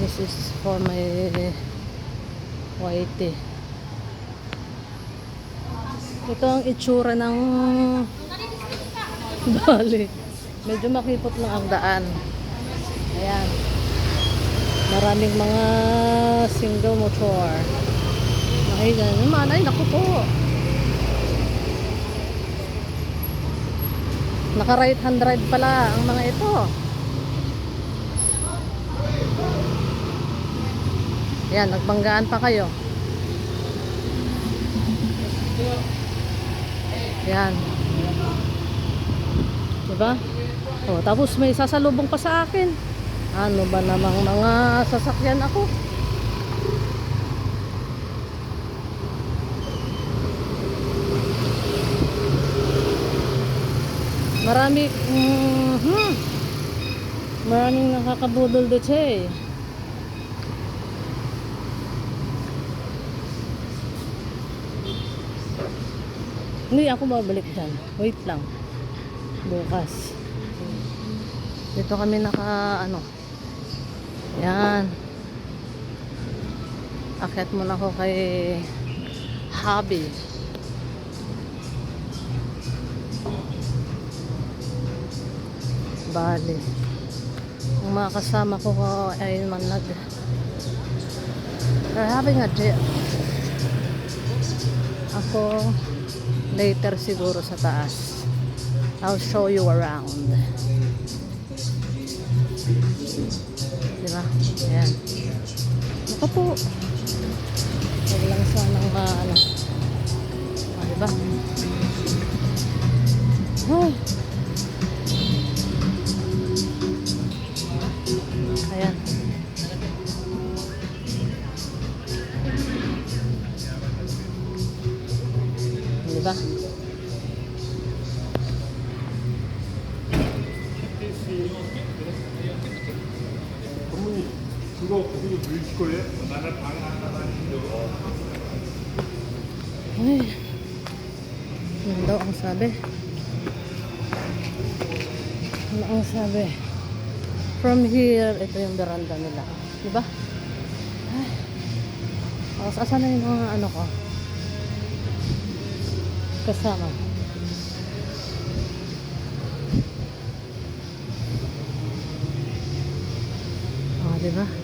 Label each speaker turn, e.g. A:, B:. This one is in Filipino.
A: This is for my whitey. Ito ang itsura ng Bali. Medyo makipot lang ang daan. Ayan. Maraming mga single motor. Ay, ganun naman. Ay, naku po. Naka right hand drive pala ang mga ito. Ayan, nagbanggaan pa kayo. Ayan. Diba? O, tapos may sasalubong pa sa akin. Ano ba namang mga sasakyan ako? Marami, maraming nakakabudol dito eh. Hindi ako babalik dyan. Wait lang. Bukas. Dito kami yan. Akyat muna ako kay Hobby. Bali. Ang mga kasama ko ay they're having a trip. Ako later siguro sa taas. I'll show you around. Diba? Ayan. Ako po. Huwag lang sanang diba? Ay. Ayan. Diba?
B: 그거 거기도 넣을 거예요? 나는 방에 하나만 있어.
A: Ay. Ano daw ang sabi? Ano ang sabi? From here, ito yung veranda nila. Diba? Ay. Asan na yung mga ano ko? Kasama. Diba?